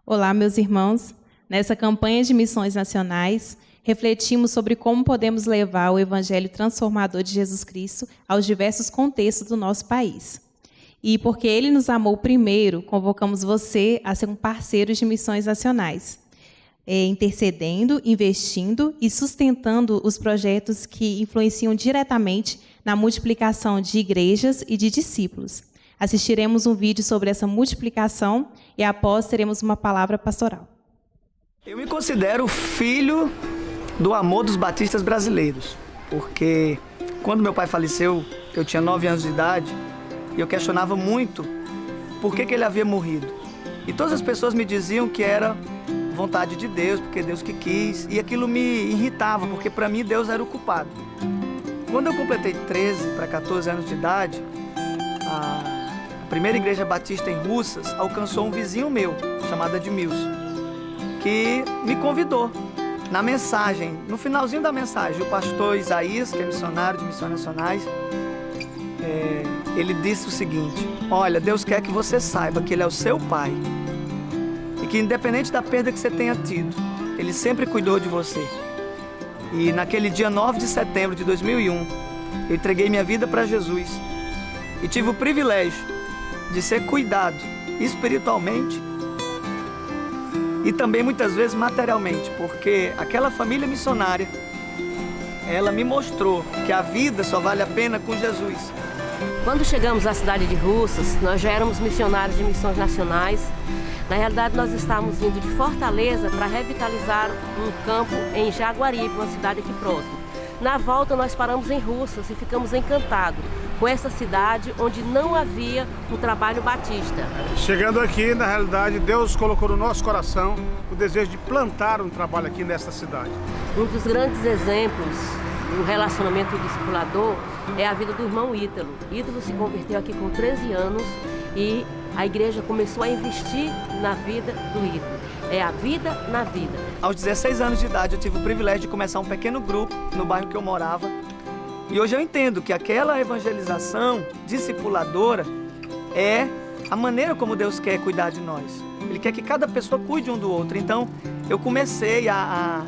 Olá, meus irmãos. Nessa campanha de missões nacionais, refletimos sobre como podemos levar o Evangelho transformador de Jesus Cristo aos diversos contextos do nosso país. E porque Ele nos amou primeiro, convocamos você a ser um parceiro de missões nacionais, intercedendo, investindo e sustentando os projetos que influenciam diretamente na multiplicação de igrejas e de discípulos. Assistiremos um vídeo sobre essa multiplicação e após teremos uma palavra pastoral. Eu me considero filho do amor dos batistas brasileiros, porque quando meu pai faleceu, eu tinha 9 anos de idade e eu questionava muito por que ele havia morrido. E todas as pessoas me diziam que era vontade de Deus, porque Deus que quis, e aquilo me irritava, porque para mim Deus era o culpado. Quando eu completei 13 para 14 anos de idade, a primeira igreja batista em Russas alcançou um vizinho meu, chamado Edmilson, que me convidou. Na mensagem, no finalzinho da mensagem, o pastor Isaías, que é missionário de Missões Nacionais, ele disse o seguinte: olha, Deus quer que você saiba que Ele é o seu pai e que independente da perda que você tenha tido, Ele sempre cuidou de você. E naquele dia 9 de setembro de 2001, eu entreguei minha vida para Jesus e tive o privilégio de ser cuidado espiritualmente e também muitas vezes materialmente, porque aquela família missionária, ela me mostrou que a vida só vale a pena com Jesus. Quando chegamos à cidade de Russas, nós já éramos missionários de missões nacionais. Na realidade, nós estávamos vindo de Fortaleza para revitalizar um campo em Jaguaribe, uma cidade aqui próxima. Na volta, nós paramos em Russas e ficamos encantados com essa cidade onde não havia um trabalho batista. Chegando aqui, na realidade, Deus colocou no nosso coração o desejo de plantar um trabalho aqui nesta cidade. Um dos grandes exemplos do relacionamento discipulador é a vida do irmão Ítalo. Ítalo se converteu aqui com 13 anos e a igreja começou a investir na vida do Ítalo. É a vida na vida. Aos 16 anos de idade, eu tive o privilégio de começar um pequeno grupo no bairro que eu morava. E hoje eu entendo que aquela evangelização discipuladora é a maneira como Deus quer cuidar de nós. Ele quer que cada pessoa cuide um do outro. Então, eu comecei a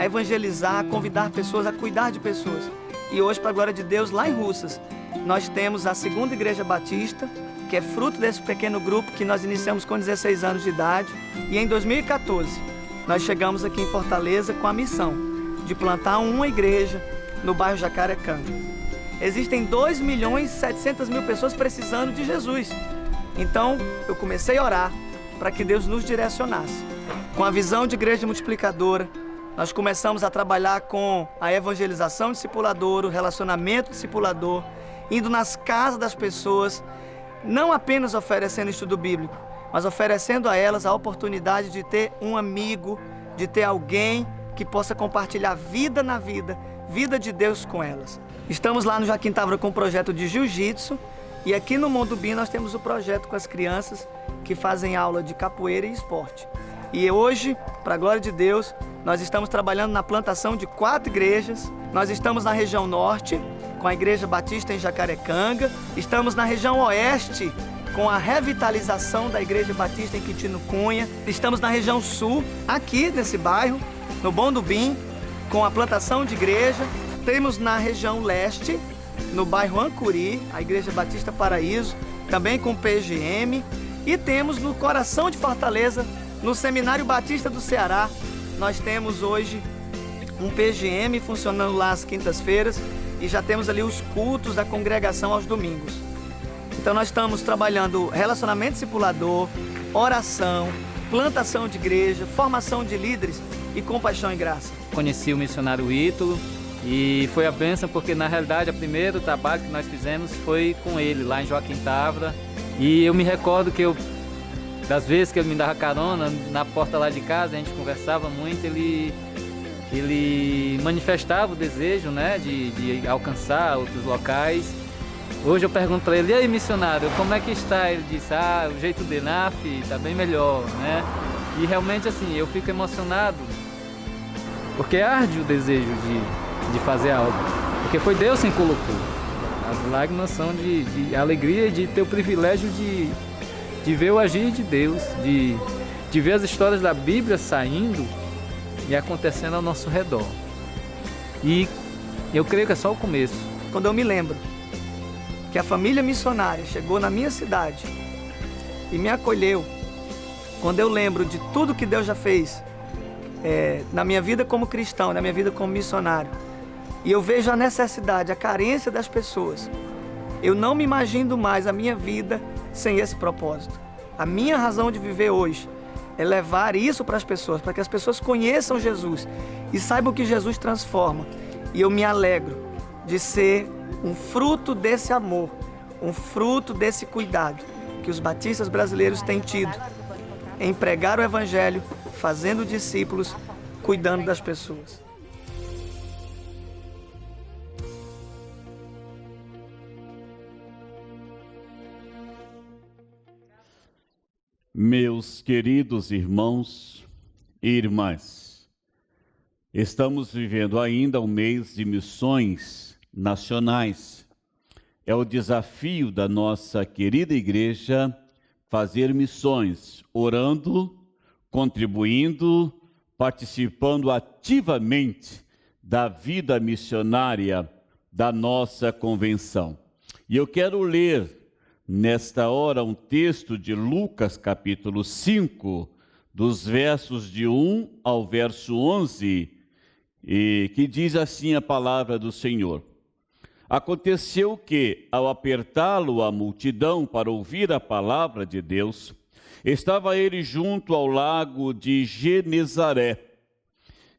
evangelizar, a convidar pessoas, a cuidar de pessoas. E hoje, para a glória de Deus, lá em Russas, nós temos a segunda igreja batista, que é fruto desse pequeno grupo que nós iniciamos com 16 anos de idade. E em 2014, nós chegamos aqui em Fortaleza com a missão de plantar uma igreja no bairro Jacarecanga. Existem 2.700.000 pessoas precisando de Jesus. Então, eu comecei a orar para que Deus nos direcionasse. Com a visão de igreja multiplicadora, nós começamos a trabalhar com a evangelização discipuladora, o relacionamento discipulador, indo nas casas das pessoas, não apenas oferecendo estudo bíblico, mas oferecendo a elas a oportunidade de ter um amigo, de ter alguém que possa compartilhar vida na vida, vida de Deus com elas. Estamos lá no Joaquim Távora com o projeto de jiu-jitsu e aqui no Mondubim nós temos o projeto com as crianças que fazem aula de capoeira e esporte. E hoje, para a glória de Deus, nós estamos trabalhando na plantação de 4 igrejas. Nós estamos na região norte, com a Igreja Batista em Jacarecanga. Estamos na região oeste, com a revitalização da Igreja Batista em Quintino Cunha. Estamos na região sul, aqui nesse bairro, no Mondubim, com a plantação de igreja. Temos na região leste, no bairro Ancuri, a Igreja Batista Paraíso, também com PGM. E temos no coração de Fortaleza, no Seminário Batista do Ceará, nós temos hoje um PGM funcionando lá às quintas-feiras e já temos ali os cultos da congregação aos domingos. Então nós estamos trabalhando relacionamento discipulador, oração, plantação de igreja, formação de líderes e compaixão e graça. Conheci o missionário Ítalo e foi a bênção porque na realidade o primeiro trabalho que nós fizemos foi com ele lá em Joaquim Távora. E eu me recordo que das vezes que ele me dava carona na porta lá de casa, a gente conversava muito, ele manifestava o desejo, né, de alcançar outros locais. Hoje eu pergunto para ele: e aí, missionário, como é que está? Ele disse: o jeito dele, está bem melhor, né? E realmente assim, eu fico emocionado, porque arde o desejo de fazer algo, porque foi Deus quem colocou. As lágrimas são de alegria e de ter o privilégio de ver o agir de Deus, de de ver as histórias da Bíblia saindo e acontecendo ao nosso redor. E eu creio que é só o começo. Quando eu me lembro que a família missionária chegou na minha cidade e me acolheu, quando eu lembro de tudo que Deus já fez na minha vida como cristão, na minha vida como missionário, e eu vejo a necessidade, a carência das pessoas, eu não me imagino mais a minha vida sem esse propósito. A minha razão de viver hoje é levar isso para as pessoas, para que as pessoas conheçam Jesus e saibam que Jesus transforma. E eu me alegro de ser um fruto desse amor, um fruto desse cuidado que os batistas brasileiros têm tido em pregar o Evangelho, fazendo discípulos, cuidando das pessoas. Meus queridos irmãos e irmãs, estamos vivendo ainda um mês de missões nacionais. É o desafio da nossa querida igreja fazer missões, orando, contribuindo, participando ativamente da vida missionária da nossa convenção. E eu quero ler nesta hora um texto de Lucas capítulo 5, dos versos de 1 ao verso 11, e que diz assim a palavra do Senhor. Aconteceu que, ao apertá-lo a multidão para ouvir a palavra de Deus, estava ele junto ao lago de Genezaré.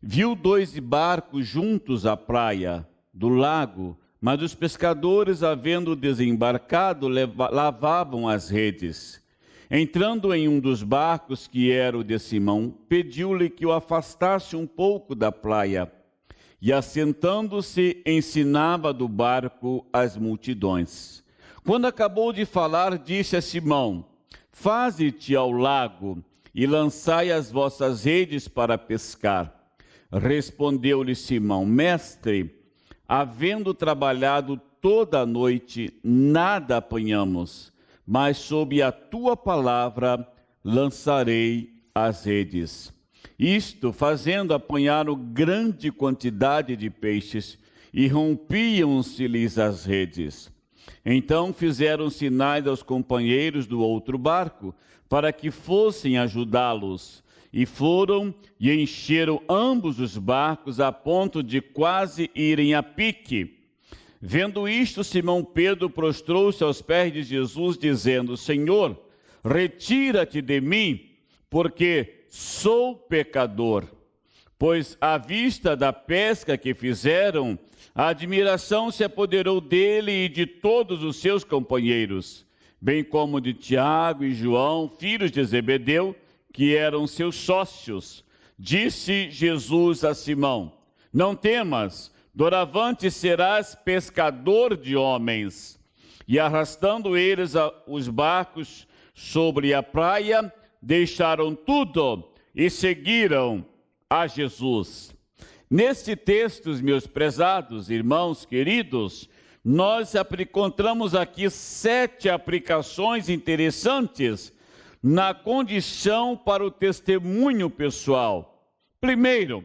Viu 2 barcos juntos à praia do lago, mas os pescadores, havendo desembarcado, lavavam as redes. Entrando em um dos barcos, que era o de Simão, pediu-lhe que o afastasse um pouco da praia. E, assentando-se, ensinava do barco as multidões. Quando acabou de falar, disse a Simão: Faze-te ao lago e lançai as vossas redes para pescar. Respondeu-lhe Simão: Mestre, havendo trabalhado toda a noite, nada apanhamos, mas sob a tua palavra lançarei as redes. Isto fazendo, apanharam grande quantidade de peixes e rompiam-se-lhes as redes. Então fizeram sinais aos companheiros do outro barco para que fossem ajudá-los. E foram e encheram ambos os barcos a ponto de quase irem a pique. Vendo isto, Simão Pedro prostrou-se aos pés de Jesus, dizendo: Senhor, retira-te de mim, porque sou pecador. Pois, à vista da pesca que fizeram, a admiração se apoderou dele e de todos os seus companheiros, bem como de Tiago e João, filhos de Zebedeu, que eram seus sócios. Disse Jesus a Simão: Não temas, doravante serás pescador de homens. E arrastando eles os barcos sobre a praia, deixaram tudo e seguiram a Jesus. Neste texto, meus prezados irmãos queridos, nós encontramos aqui 7 aplicações interessantes na condição para o testemunho pessoal. Primeiro,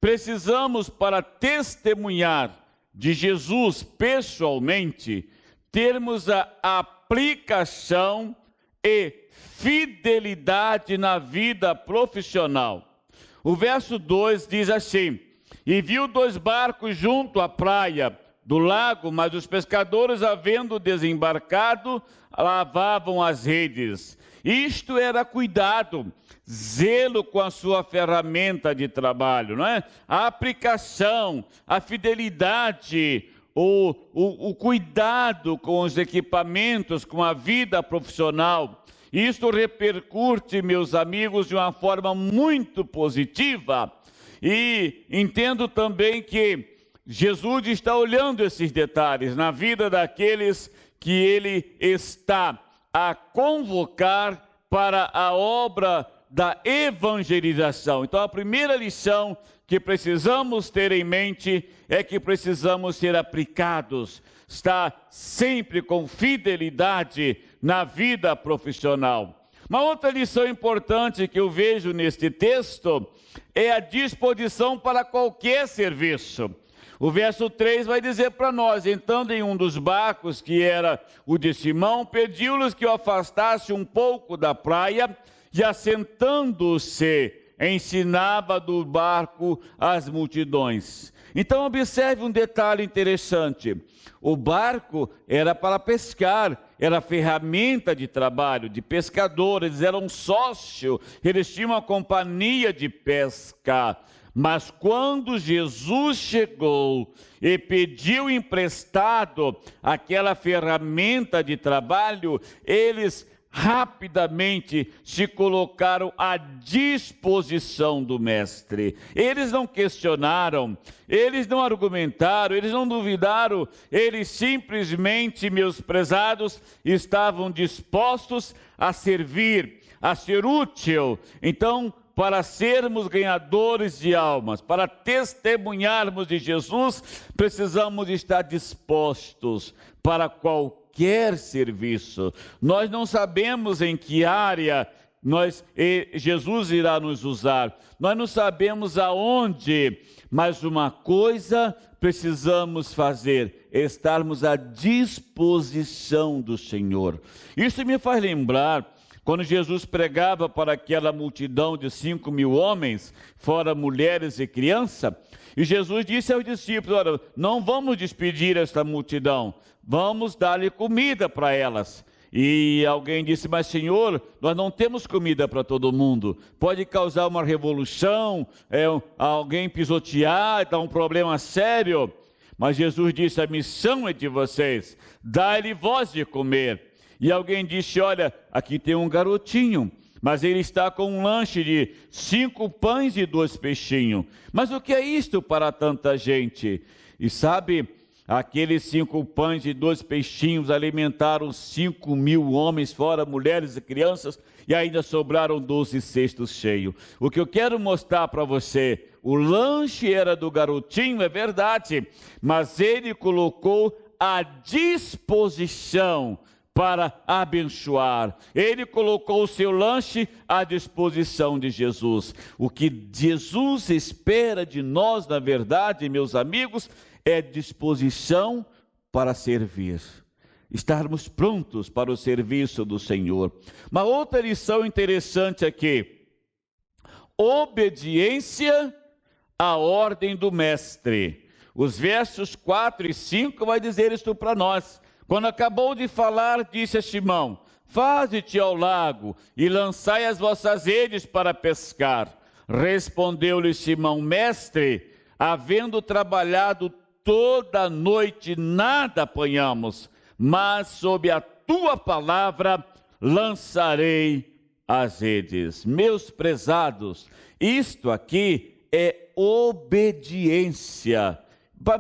precisamos, para testemunhar de Jesus pessoalmente, termos a aplicação e fidelidade na vida profissional. O verso 2 diz assim: E viu 2 barcos junto à praia do lago, mas os pescadores, havendo desembarcado, lavavam as redes. Isto era cuidado, zelo com a sua ferramenta de trabalho, não é? A aplicação, a fidelidade, o cuidado com os equipamentos, com a vida profissional. Isto repercute, meus amigos, de uma forma muito positiva. E entendo também que Jesus está olhando esses detalhes na vida daqueles que ele está a convocar para a obra da evangelização. Então, a primeira lição que precisamos ter em mente é que precisamos ser aplicados, estar sempre com fidelidade na vida profissional. Uma outra lição importante que eu vejo neste texto é a disposição para qualquer serviço. O verso 3 vai dizer para nós: entrando em um dos barcos, que era o de Simão, pediu-lhes que o afastasse um pouco da praia, e assentando-se, ensinava do barco as multidões. Então observe um detalhe interessante: o barco era para pescar, era ferramenta de trabalho, de pescador, eles eram sócios, eles tinham uma companhia de pesca. Mas quando Jesus chegou e pediu emprestado aquela ferramenta de trabalho, eles rapidamente se colocaram à disposição do mestre. Eles não questionaram, eles não argumentaram, eles não duvidaram, eles simplesmente, meus prezados, estavam dispostos a servir, a ser útil. Então, para sermos ganhadores de almas, para testemunharmos de Jesus, precisamos estar dispostos para qualquer serviço. Nós não sabemos em que área Jesus irá nos usar, nós não sabemos aonde, mas uma coisa precisamos fazer: estarmos à disposição do Senhor. Isso me faz lembrar quando Jesus pregava para aquela multidão de 5.000 homens, fora mulheres e crianças, e Jesus disse aos discípulos: olha, não vamos despedir esta multidão, vamos dar-lhe comida para elas. E alguém disse: mas Senhor, nós não temos comida para todo mundo, pode causar uma revolução, alguém pisotear, dar um problema sério. Mas Jesus disse: a missão é de vocês, dai-lhe vós de comer. E alguém disse: olha, aqui tem um garotinho, mas ele está com um lanche de 5 pães e 2 peixinhos. Mas o que é isto para tanta gente? E sabe, aqueles 5 pães e 2 peixinhos alimentaram 5.000 homens, fora mulheres e crianças, e ainda sobraram 12 cestos cheios. O que eu quero mostrar para você: o lanche era do garotinho, é verdade, mas ele colocou à disposição para abençoar. Ele colocou o seu lanche à disposição de Jesus. O que Jesus espera de nós, na verdade, meus amigos, é disposição para servir, estarmos prontos para o serviço do Senhor. Uma outra lição interessante aqui: obediência à ordem do mestre. Os versos 4 e 5 vai dizer isto para nós. Quando acabou de falar, disse a Simão: faze-te ao lago e lançai as vossas redes para pescar. Respondeu-lhe Simão: mestre, havendo trabalhado toda a noite, nada apanhamos, mas sob a tua palavra lançarei as redes. Meus prezados, isto aqui é obediência.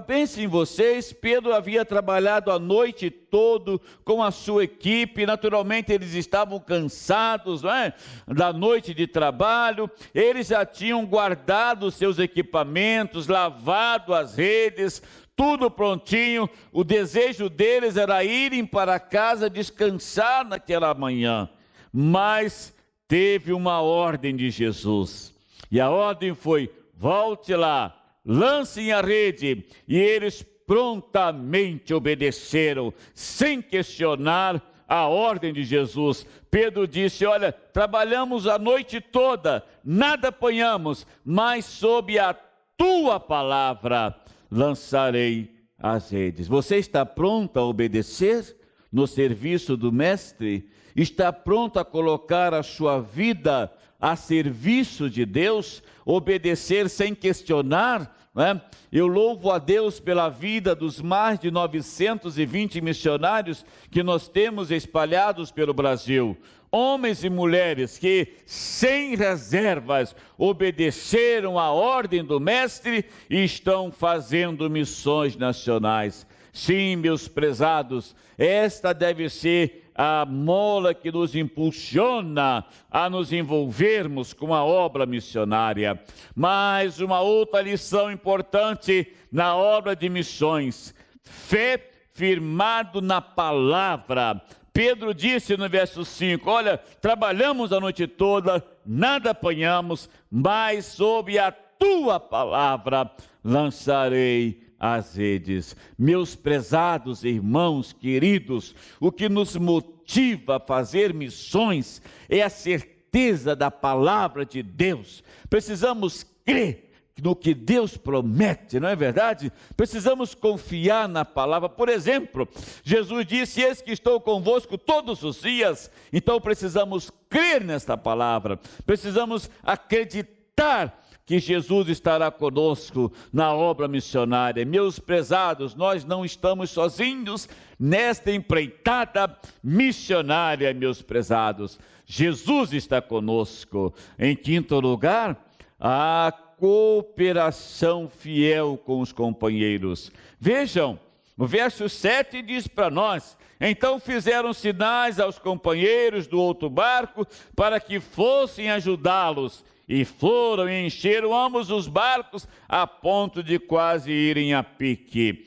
Pensem em vocês, Pedro havia trabalhado a noite toda com a sua equipe, naturalmente eles estavam cansados, não é? Da noite de trabalho, eles já tinham guardado seus equipamentos, lavado as redes, tudo prontinho. O desejo deles era irem para casa descansar naquela manhã, mas teve uma ordem de Jesus, e a ordem foi: volte lá, lancem a rede, e eles prontamente obedeceram, sem questionar a ordem de Jesus. Pedro disse: olha, trabalhamos a noite toda, nada apanhamos, mas sob a tua palavra lançarei as redes. Você está pronto a obedecer no serviço do mestre? Está pronto a colocar a sua vida a serviço de Deus, obedecer sem questionar, não é? Eu louvo a Deus pela vida dos mais de 920 missionários que nós temos espalhados pelo Brasil. Homens e mulheres que, sem reservas, obedeceram à ordem do mestre e estão fazendo missões nacionais. Sim, meus prezados, esta deve ser a mola que nos impulsiona a nos envolvermos com a obra missionária. Mas uma outra lição importante na obra de missões: fé firmado na palavra, Pedro disse no verso 5, olha, trabalhamos a noite toda, nada apanhamos, mas sob a tua palavra lançarei as redes. Meus prezados irmãos queridos, o que nos motiva a fazer missões é a certeza da palavra de Deus. Precisamos crer no que Deus promete, não é verdade? Precisamos confiar na palavra. Por exemplo, Jesus disse, eis que estou convosco todos os dias. Então precisamos crer nesta palavra, precisamos acreditar que Jesus estará conosco na obra missionária. Meus prezados, nós não estamos sozinhos nesta empreitada missionária, meus prezados. Jesus está conosco. Em quinto lugar, a cooperação fiel com os companheiros. Vejam, o verso 7 diz para nós, então fizeram sinais aos companheiros do outro barco para que fossem ajudá-los. E foram e encheram ambos os barcos a ponto de quase irem a pique.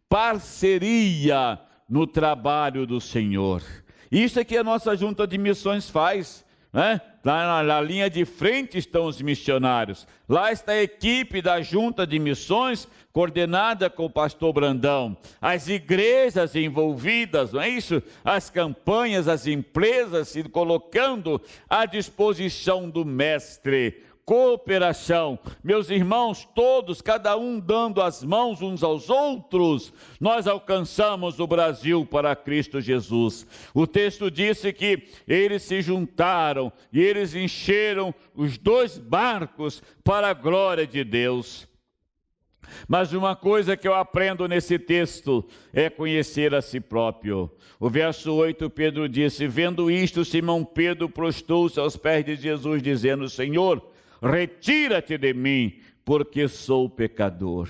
Parceria no trabalho do Senhor. Isso é que a nossa junta de missões faz, né? Lá na linha de frente estão os missionários. Lá está a equipe da junta de missões, coordenada com o pastor Brandão. As igrejas envolvidas, não é isso? As campanhas, as empresas se colocando à disposição do mestre. Cooperação, meus irmãos todos, cada um dando as mãos uns aos outros, nós alcançamos o Brasil para Cristo Jesus. O texto disse que eles se juntaram e eles encheram os 2 barcos para a glória de Deus. Mas uma coisa que eu aprendo nesse texto é conhecer a si próprio. O verso 8, Pedro disse, vendo isto, Simão Pedro prostrou-se aos pés de Jesus, dizendo, Senhor, retira-te de mim, porque sou pecador.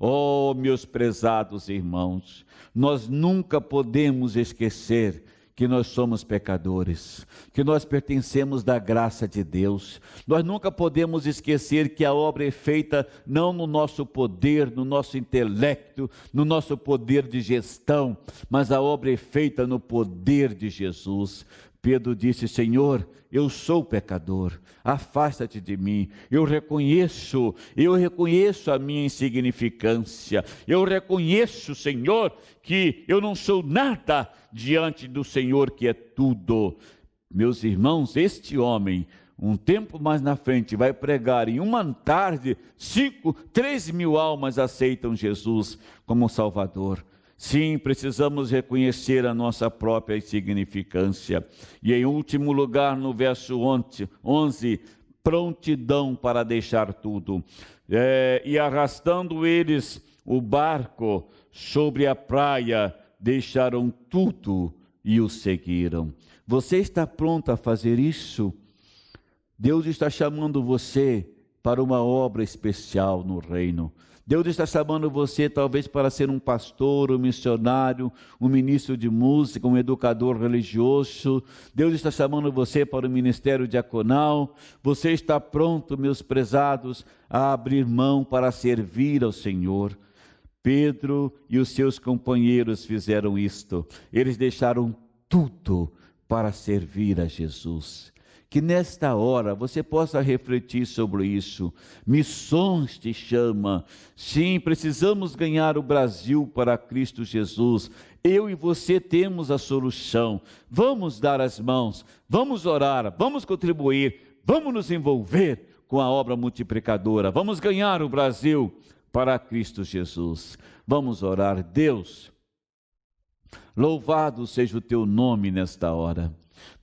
Oh, meus prezados irmãos, nós nunca podemos esquecer que nós somos pecadores, que nós pertencemos da graça de Deus. Nós nunca podemos esquecer que a obra é feita não no nosso poder, no nosso intelecto, no nosso poder de gestão, mas a obra é feita no poder de Jesus. Pedro disse, Senhor, eu sou pecador, afasta-te de mim. Eu reconheço a minha insignificância. Eu reconheço, Senhor, que eu não sou nada diante do Senhor que é tudo. Meus irmãos, este homem, um tempo mais na frente, vai pregar em uma tarde, 3 mil almas aceitam Jesus como Salvador. Sim, precisamos reconhecer a nossa própria insignificância. E em último lugar, no verso 11, prontidão para deixar tudo. E arrastando eles o barco sobre a praia, deixaram tudo e o seguiram. Você está pronto a fazer isso? Deus está chamando você para uma obra especial no reino. Deus está chamando você talvez para ser um pastor, um missionário, um ministro de música, um educador religioso. Deus está chamando você para o ministério diaconal. Você está pronto, meus prezados, a abrir mão para servir ao Senhor. Pedro e os seus companheiros fizeram isto. Eles deixaram tudo para servir a Jesus. Que nesta hora você possa refletir sobre isso. Missões te chama. Sim, precisamos ganhar o Brasil para Cristo Jesus. Eu e você temos a solução. Vamos dar as mãos, vamos orar, vamos contribuir, vamos nos envolver com a obra multiplicadora. Vamos ganhar o Brasil para Cristo Jesus. Vamos orar. Deus, louvado seja o teu nome nesta hora.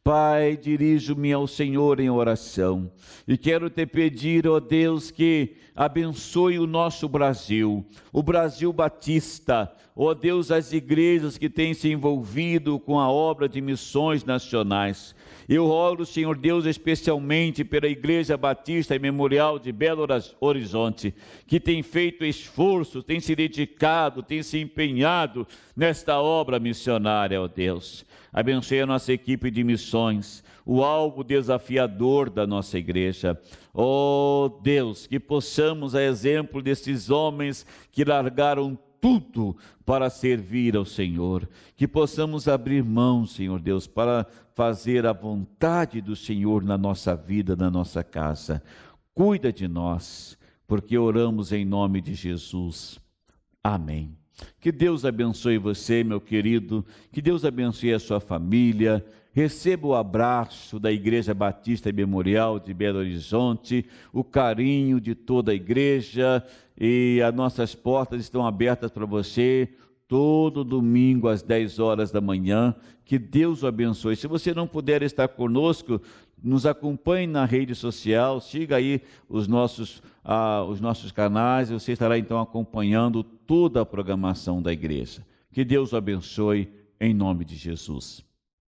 Pai, dirijo-me ao Senhor em oração e quero te pedir, ó Deus, que abençoe o nosso Brasil, o Brasil Batista, ó Deus, as igrejas que têm se envolvido com a obra de missões nacionais. Eu oro, Senhor Deus, especialmente pela Igreja Batista e Memorial de Belo Horizonte, que tem feito esforço, tem se dedicado, tem se empenhado nesta obra missionária, ó Deus. Abençoe a nossa equipe de missões, o alvo desafiador da nossa igreja. Oh Deus, que possamos, a exemplo desses homens que largaram tudo para servir ao Senhor, que possamos abrir mão, Senhor Deus, para fazer a vontade do Senhor na nossa vida, na nossa casa. Cuida de nós, porque oramos em nome de Jesus. Amém. Que Deus abençoe você, meu querido, que Deus abençoe a sua família. Receba o abraço da Igreja Batista Memorial de Belo Horizonte, o carinho de toda a igreja, e as nossas portas estão abertas para você todo domingo às 10 horas da manhã. Que Deus o abençoe. Se você não puder estar conosco, nos acompanhe na rede social, siga aí os nossos canais, você estará então acompanhando toda a programação da igreja. Que Deus o abençoe em nome de Jesus.